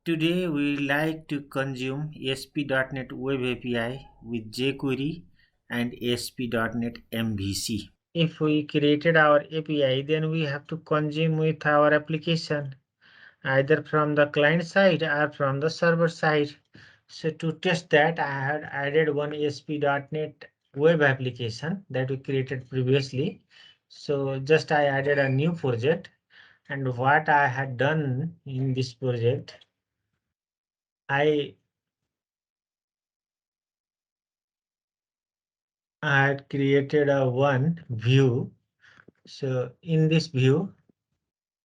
Today we like to consume ASP.NET Web API with jQuery and ASP.NET MVC. If we created our API, then we have to consume with our application either from the client side or from the server side. So to test that, I had added one ASP.NET Web application that we created previously. So just I added a new project, and what I had done in this project, I had created a one view. So in this view,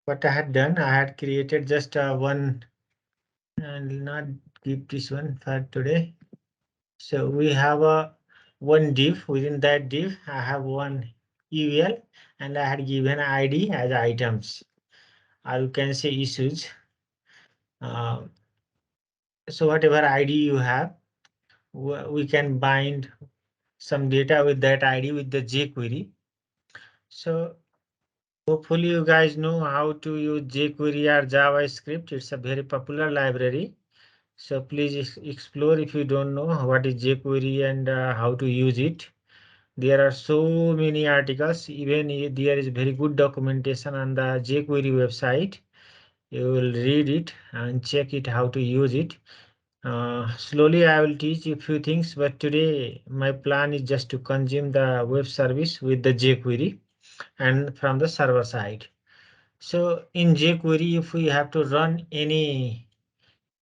what I had done, I had created just one, and not keep this one for today. So we have a one div. Within that div, I have one UL, and I had given ID as items, or you can say issues. Uh, so whatever ID you have, we can bind some data with that ID with the jQuery. So hopefully you guys know how to use jQuery or JavaScript. It's a very popular library. So please explore if you don't know what is jQuery and how to use it. There are so many articles. Even there is very good documentation on the jQuery website. You will read it and check it how to use it. Slowly I will teach you a few things, but today my plan is just to consume the web service with the jQuery and from the server side. So in jQuery, if we have to run any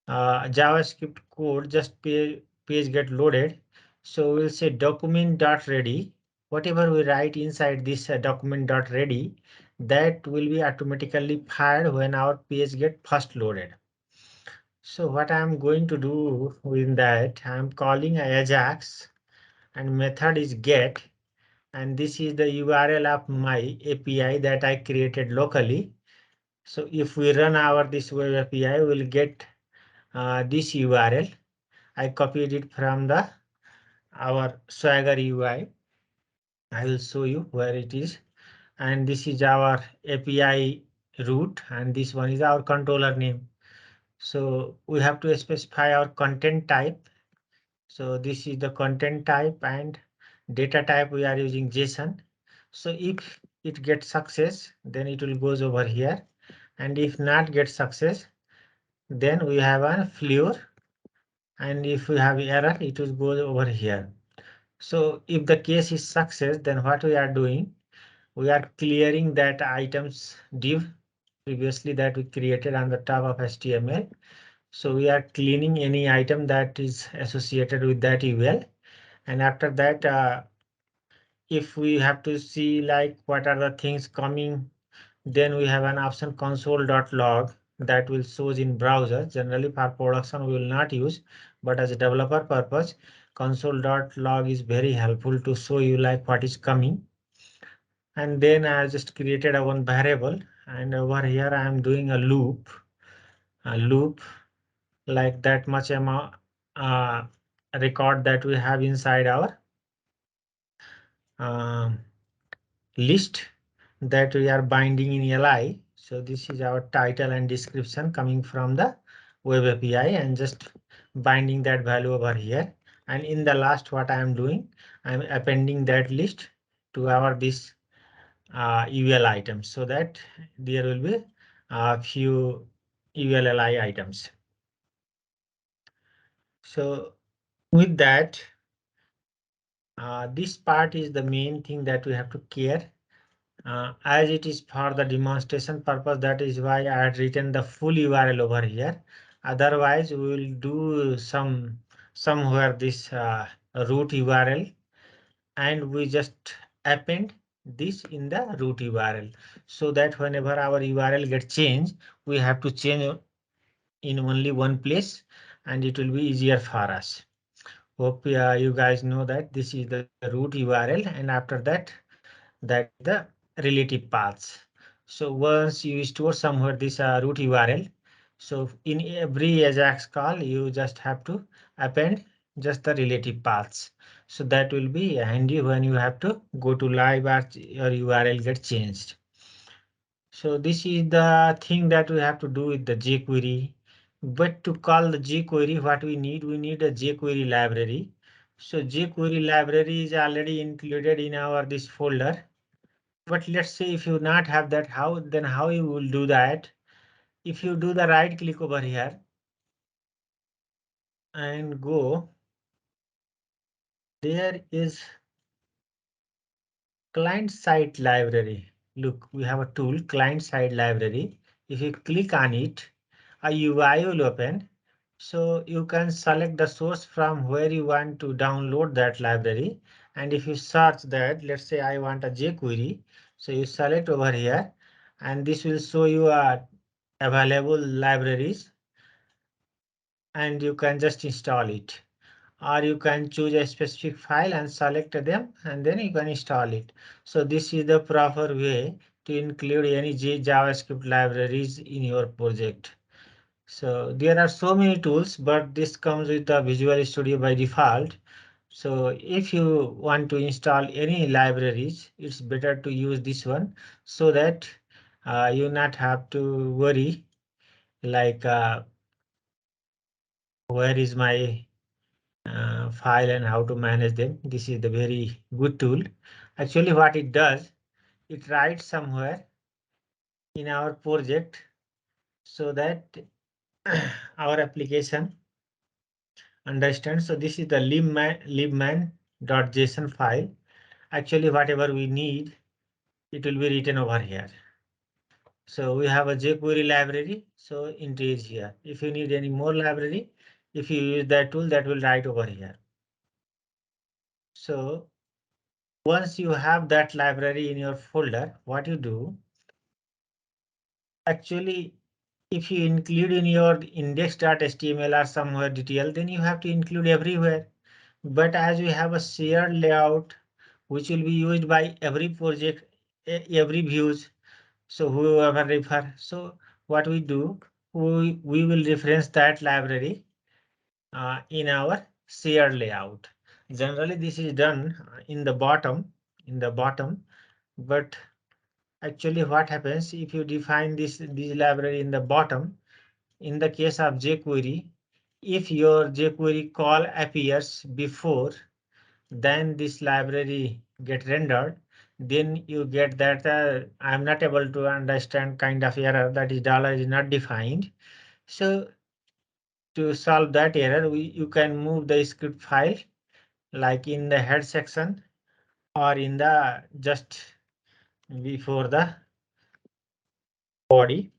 JavaScript code, just page get loaded. So we'll say document.ready. Whatever we write inside this document.ready, that will be automatically fired when our page get first loaded. So what I'm going to do with that, I'm calling Ajax, and method is get, and this is the URL of my API that I created locally. So if we run our this web API, we'll get this URL. I copied it from the our Swagger UI. I will show you where it is. And this is our API root, and this one is our controller name. So we have to specify our content type. So this is the content type, and data type we are using JSON. So if it gets success, then it will goes over here. And if not get success, then we have a floor. And if we have error, it will go over here. So if the case is success, then what we are doing, we are clearing that items div previously that we created on the top of HTML. So we are cleaning any item that is associated with that UL. And after that, if we have to see like what are the things coming, then we have an option console.log that will shows in browser. Generally for production we will not use, but as a developer purpose, console.log is very helpful to show you like what is coming. And then I just created a one variable, and over here I am doing a loop like that much amount record that we have inside our um, list that we are binding in li. So this is our title and description coming from the web API, and just binding that value over here. And in the last, what I am doing, I'm appending that list to our this UL items, so that there will be a few ULLI items. So with that, this part is the main thing that we have to care. As it is for the demonstration purpose, that is why I had written the full URL over here. Otherwise, we will do somewhere this root URL, and we just append this in the root URL, so that whenever our URL gets changed, we have to change in only one place, and it will be easier for us. Hope you guys know that this is the root URL, and after that, that the relative paths. So once you store somewhere this root URL, so in every Ajax call, you just have to append just the relative paths. So that will be handy when you have to go to live or your URL get changed. So this is the thing that we have to do with the jQuery. But to call the jQuery, what we need a jQuery library. So jQuery library is already included in our this folder. But let's say if you not have that, how you will do that? If you do the right click over here and go, there is client side library. Look, we have a tool, client side library. If you click on it, a UI will open. So you can select the source from where you want to download that library. And if you search that, let's say I want a jQuery. So you select over here and this will show you available libraries and you can just install it. Or you can choose a specific file and select them and then you can install it. So this is the proper way to include any JavaScript libraries in your project. So there are so many tools, but this comes with the Visual Studio by default. So if you want to install any libraries, it's better to use this one so that you not have to worry like where is my file and how to manage them. This is the very good tool. Actually, what it does, it writes somewhere in our project so that our application understands. So this is the libman.json file. Actually, whatever we need, it will be written over here. So we have a jQuery library. So it is here. If you need any more library, if you use that tool, that will write over here. So once you have that library in your folder, what you do, actually, if you include in your index.html or somewhere detail, then you have to include everywhere. But as we have a shared layout, which will be used by every project, every views, so whoever refer. So what we do, we will reference that library in our shared layout. Generally, this is done in the bottom, but actually what happens if you define this library in the bottom, in the case of jQuery, if your jQuery call appears before then this library get rendered, then you get that I'm not able to understand kind of error, that is dollar is not defined. So to solve that error, you can move the script file like in the head section or in the just before the body.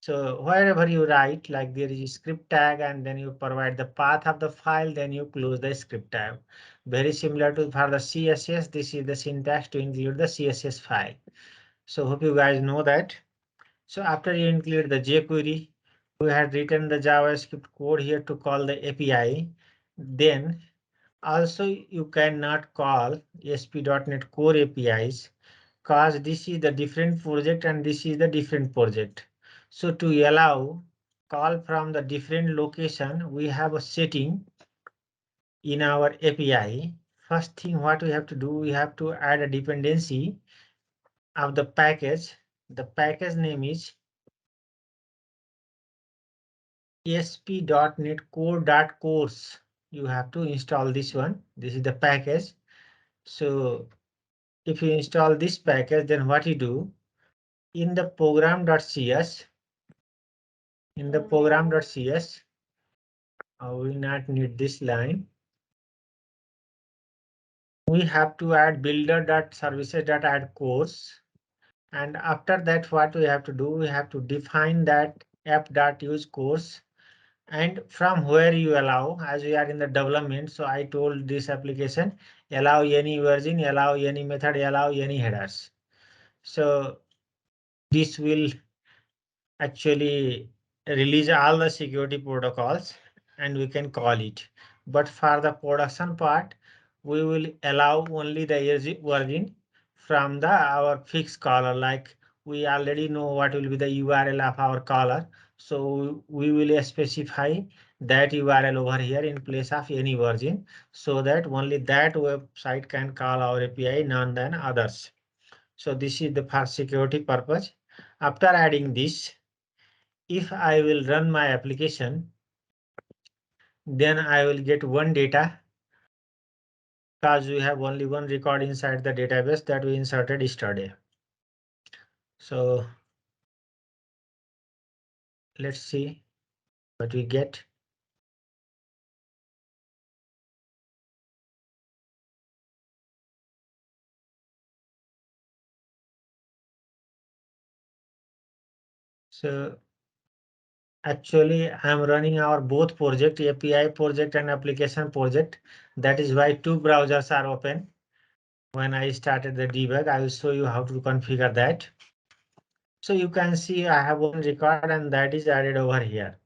So wherever you write, like there is a script tag and then you provide the path of the file, then you close the script tag. Very similar to for the CSS, this is the syntax to include the CSS file. So hope you guys know that. So after you include the jQuery, we had written the JavaScript code here to call the API. Then also you cannot call ASP.NET Core APIs because this is the different project and this is the different project. So to allow call from the different location, we have a setting in our API. First thing what we have to do, we have to add a dependency of the package. The package name is ASP.NET Core.course. You have to install this one. This is the package. So if you install this package, then what you do in the program.cs, we not need this line. We have to add builder.services.add course. And after that, what we have to do, we have to define that app.use course. And from where you allow, as we are in the development, so I told this application, allow any version, allow any method, allow any headers. So this will actually release all the security protocols and we can call it. But for the production part, we will allow only the version from the our fixed caller. Like we already know what will be the URL of our caller. So we will specify that URL over here in place of any version so that only that website can call our API, none than others. So this is the for security purpose. After adding this, if I will run my application, then I will get one data because we have only one record inside the database that we inserted yesterday. So let's see what we get. So actually I'm running our both project, API project and application project. That is why two browsers are open. When I started the debug, I will show you how to configure that. So you can see I have one record and that is added over here.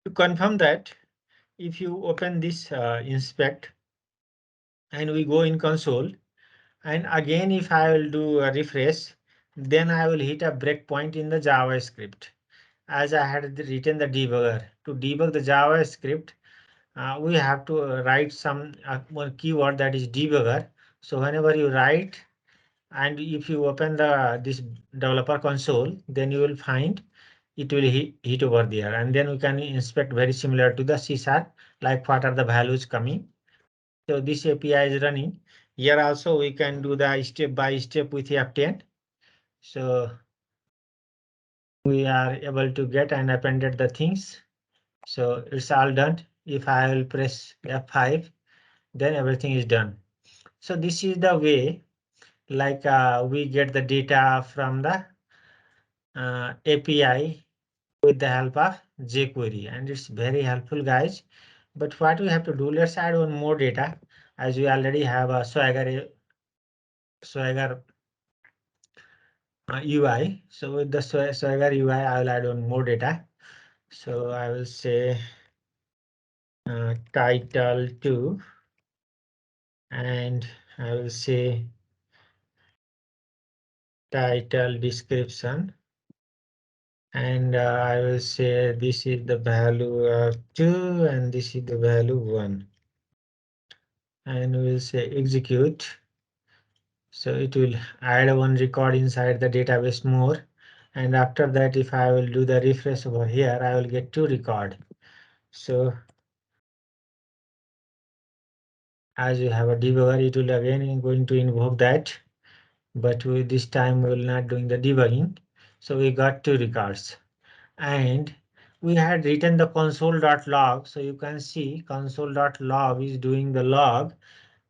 To confirm that, if you open this inspect and we go in console, and again if I will do a refresh, then I will hit a breakpoint in the JavaScript. As I had written the debugger. To debug the JavaScript, we have to write some one keyword, that is debugger. So whenever you write and if you open this developer console, then you will find it will hit over there, and then we can inspect very similar to the C#, like what are the values coming. So this API is running. Here also we can do the step by step with F10. So we are able to get and appended the things. So it's all done. If I will press F5, then everything is done. So this is the way, like we get the data from the API with the help of jQuery, and it's very helpful, guys. But what we have to do, let's add one more data, as we already have a Swagger UI. So with the Swagger UI, I will add one more data. So I will say title 2, and I will say title description, and I will say this is the value of 2 and this is the value 1, and we will say execute. So it will add one record inside the database more, and after that if I will do the refresh over here, I will get 2 record. So as you have a debugger, it will again going to invoke that, but with this time we will not doing the debugging. So we got 2 records, and we had written the console.log. So you can see console.log is doing the log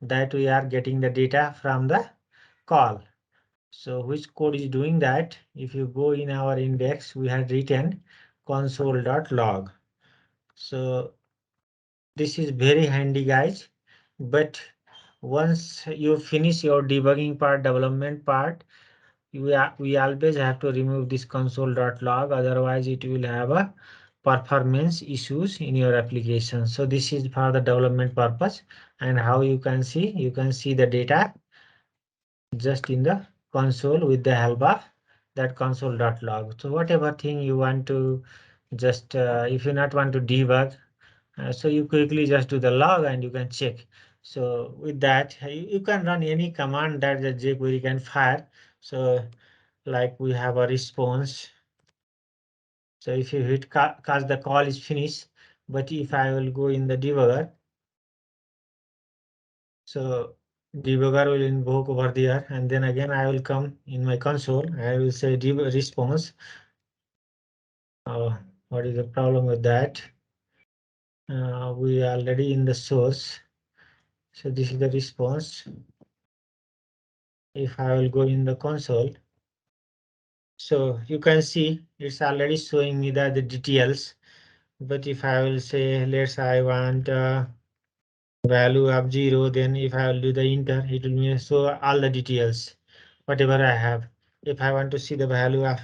that we are getting the data from the call. So which code is doing that? If you go in our index, we had written console.log. So this is very handy, guys. But once you finish your debugging part, development part, we always have to remove this console.log. Otherwise, it will have a performance issues in your application. So this is for the development purpose. And how you can see the data just in the console with the help of that console.log. So whatever thing you want to just if you not want to debug, so you quickly just do the log and you can check. So with that, you can run any command that the jQuery can fire. So like we have a response. So if you hit cause the call is finished, but if I will go in the debugger, so debugger will invoke over there, and then again I will come in my console. I will say response. What is the problem with that? We are already in the source. So this is the response. If I will go in the console, so you can see it's already showing me the details. But if I will say, I want value of 0, then if I will do the enter, it will show all the details, whatever I have. If I want to see the value of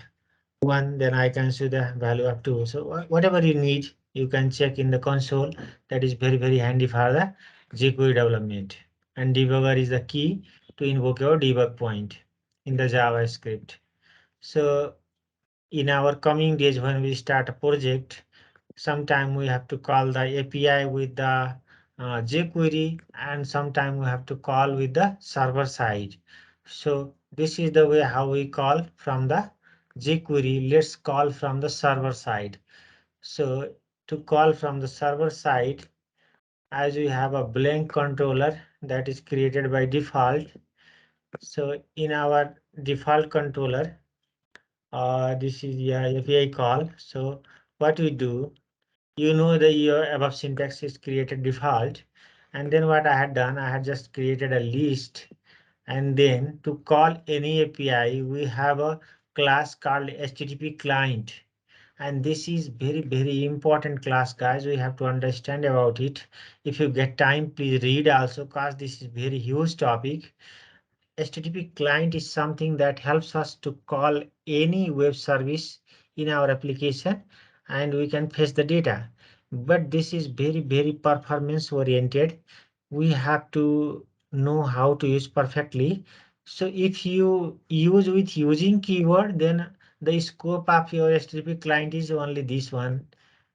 1, then I can see the value of 2. So whatever you need, you can check in the console. That is very, very handy for the jQuery development. And debugger is the key to invoke your debug point in the JavaScript. So in our coming days, when we start a project, sometime we have to call the API with the jQuery, and sometime we have to call with the server side. So this is the way how we call from the jQuery, let's call from the server side. So to call from the server side, as we have a blank controller that is created by default. So in our default controller, this is the API call. So what we do, the your above syntax is created default. And then what I had done, I had just created a list. And then to call any API, we have a class called HTTP client. And this is very important class, guys. We have to understand about it. If you get time, please read also, because this is very huge topic. HTTP client is something that helps us to call any web service in our application, and we can fetch the data. But this is very performance oriented. We have to know how to use perfectly. So if you use with using keyword, then the scope of your HTTP client is only this one.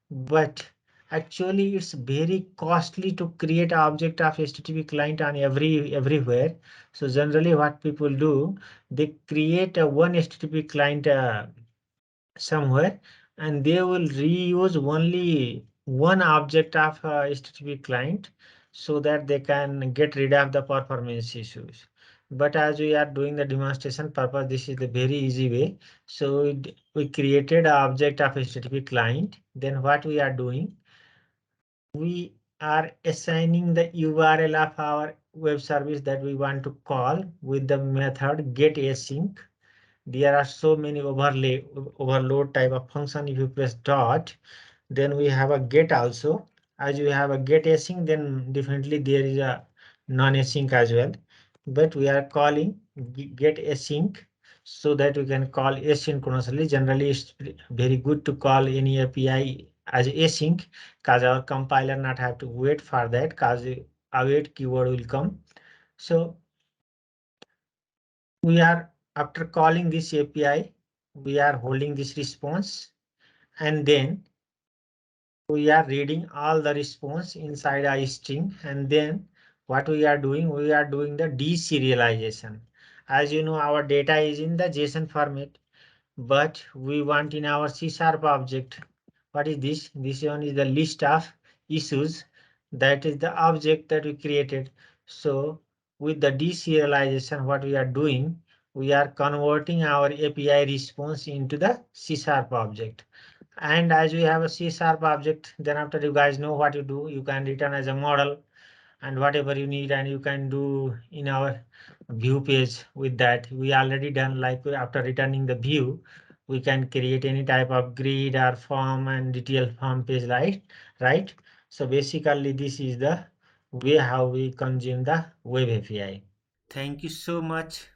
But actually it's very costly to create an object of HTTP client on everywhere. So generally what people do, they create a one HTTP client somewhere, and they will reuse only one object of HTTP client, so that they can get rid of the performance issues. But as we are doing the demonstration purpose, this is the very easy way. So we created an object of HTTP client. Then what we are doing, we are assigning the URL of our web service that we want to call with the method getAsync. There are so many overload type of function. If you press dot, then we have a get also. As you have a get async, then definitely there is a non-async as well. But we are calling get async, so that we can call asynchronously. Generally it's very good to call any API as async, because our compiler not have to wait for that, because await keyword will come. So we are, after calling this API, we are holding this response, and then we are reading all the response inside a string. And then what we are doing, we are doing the deserialization. As you know, our data is in the JSON format, but we want in our C# object. What is this? This one is the list of issues. That is the object that we created. So with the deserialization, what we are doing, we are converting our API response into the C# object. And as we have a C# object, then after you guys know what you do, you can return as a model and whatever you need, and you can do in our view page. With that, we already done, like after returning the view, we can create any type of grid or form and detail form page, right? So basically this is the way how we consume the web API. Thank you so much.